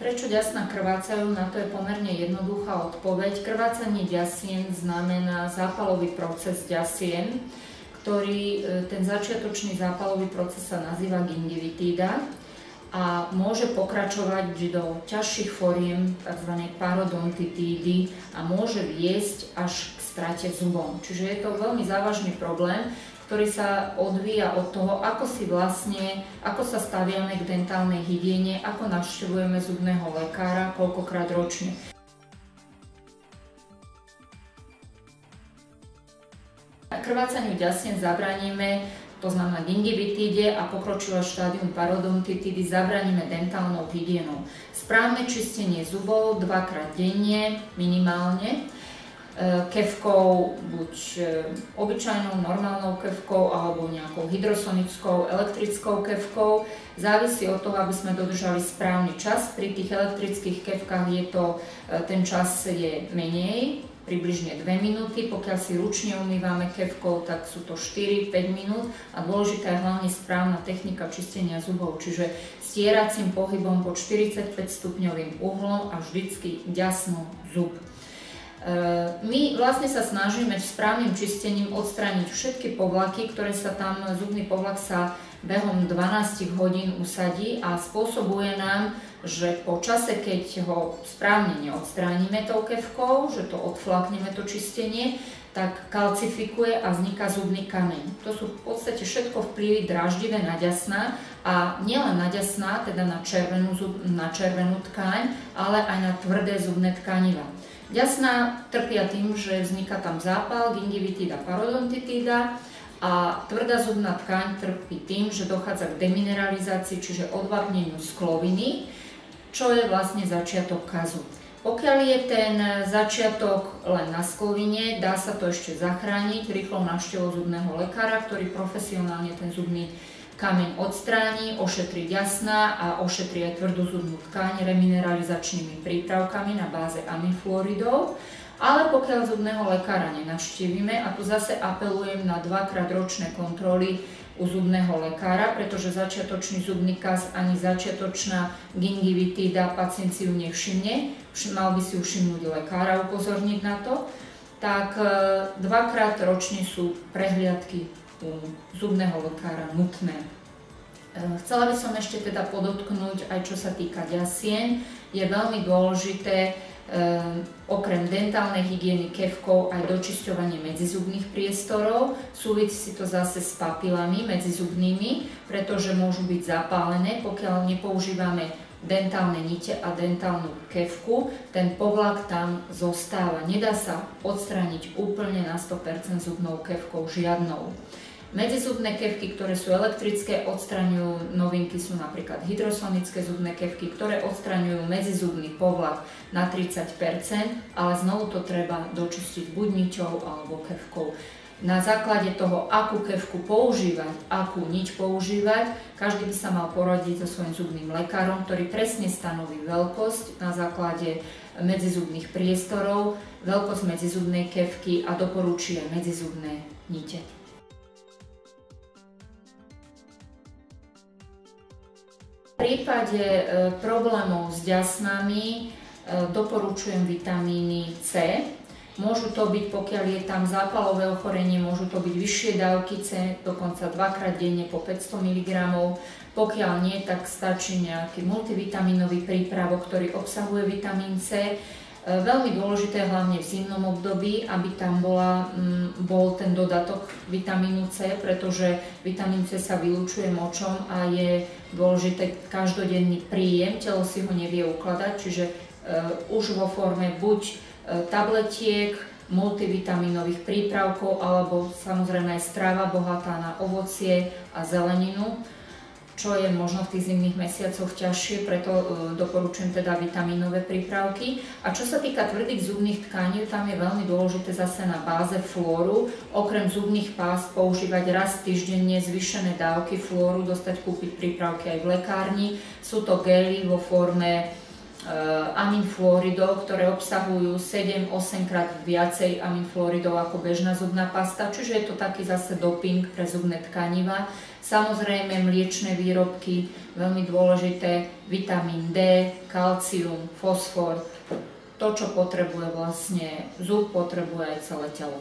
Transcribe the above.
Prečo ďasná krvácajú? Na to je pomerne jednoduchá odpoveď. Krvácanie ďasien znamená zápalový proces ďasien, ktorý ten začiatočný zápalový proces sa nazýva gingivitída a môže pokračovať do ťažších foriem tzv. Parodontitídy a môže viesť až k strate zubov. Čiže je to veľmi závažný problém, ktorý sa odvíja od toho, ako sa staviame k dentálnej hygiene, ako navštevujeme zubného lekára, koľkokrát ročne. Krvácaniu ďasien zabránime, to znamená gingivitíde a pokročilé štádium parodontitídy zabránime dentálnou hygienou. Správne čistenie zubov 2-krát denne minimálne, kefkou, buď obyčajnou normálnou kefkou alebo nejakou hydrosonickou, elektrickou kefkou. Závisí od toho, aby sme dodržali správny čas. Pri tých elektrických kefkách ten čas je menej, približne 2 minúty. Pokiaľ si ručne umývame kefkou, tak sú to 4-5 minút a dôležitá je hlavne správna technika čistenia zubov, čiže stieracím pohybom pod 45 stupňovým uhlom a vždycky ďasnú zub. My vlastne sa snažíme správnym čistením odstrániť všetky povlaky, ktoré sa tam, zubný povlak sa behom 12 hodín usadí a spôsobuje nám, že po čase, keď ho správne neodstránime tou kefkou, že to odflakneme to čistenie, tak kalcifikuje a vzniká zubný kameň. To sú v podstate všetko vplyvy dráždivé na ďasná a nielen na ďasná, teda na červenú tkáň, ale aj na tvrdé zubné tkaniva. Ďasná trpia tým, že vzniká tam zápal, gingivitída, parodontitída a tvrdá zubná tkáň trpí tým, že dochádza k demineralizácii, čiže odvápneniu skloviny, čo je vlastne začiatok kazu. Pokiaľ je ten začiatok len na sklovine, dá sa to ešte zachrániť rýchlou návštevou zubného lekára, ktorý profesionálne ten zubný kameň odstráni, ošetrí ďasná a ošetrí aj tvrdú zubnú tkáň remineralizačnými prípravkami na báze amifluoridov. Ale pokiaľ zubného lekára nenavštívime, a tu zase apelujem na 2-krát ročné kontroly u zubného lekára, pretože začiatočný zubný kaz ani začiatočná gingivitída pacient si ju nevšimne, mal by si ju všimnúť lekára, upozorniť na to, tak 2-krát ročne sú prehliadky u zubného lekára nutné. Chcela by som ešte teda podotknúť, aj čo sa týka ďasien, je veľmi dôležité okrem dentálnej hygieny kefkou aj dočisťovanie medzizubných priestorov. Súvisí to zase s papilami medzizubnými, pretože môžu byť zapálené, pokiaľ nepoužívame dentálne nite a dentálnu kefku, ten povlak tam zostáva. Nedá sa odstrániť úplne na 100% zubnou kefkou žiadnou. Medzizubné kefky, ktoré sú elektrické, odstraňujú, novinky sú napríklad hydrosonické zubné kefky, ktoré odstraňujú medzizubný povlak na 30%, ale znovu to treba dočistiť buď niťou alebo kefkou. Na základe toho, akú kefku používať, akú niť používať, každý by sa mal poradiť so svojím zubným lekárom, ktorý presne stanoví veľkosť na základe medzizubných priestorov, veľkosť medzizubnej kefky a doporučí aj medzizubné nite. V prípade problémov s ďasnami doporučujem vitamíny C. Môžu to byť, pokiaľ je tam zápalové ochorenie, môžu to byť vyššie dávky C, dokonca 2-krát denne po 500 mg. Pokiaľ nie, tak stačí nejaký multivitaminový prípravok, ktorý obsahuje vitamín C. Veľmi dôležité hlavne v zimnom období, aby tam bol ten dodatok vitamínu C, pretože vitamín C sa vylučuje močom a je dôležité každodenný príjem, telo si ho nevie ukladať, čiže už vo forme buď tabletiek, multivitaminových prípravkov alebo samozrejme aj strava bohatá na ovocie a zeleninu, čo je možno v tých zimných mesiacoch ťažšie, preto doporučujem teda vitamínové prípravky. A čo sa týka tvrdých zubných tkaní, tam je veľmi dôležité zase na báze flóru, okrem zubných pás používať raz týždenne zvýšené dávky flóru, kúpiť prípravky aj v lekárni. Sú to gély vo forme aminfluoridov, ktoré obsahujú 7-8 krát viacej aminfluoridov ako bežná zubná pasta, čiže je to taký zase doping pre zubné tkaniva. Samozrejme mliečne výrobky, veľmi dôležité, vitamín D, kalcium, fosfor, to, čo potrebuje vlastne zub, potrebuje aj celé telo.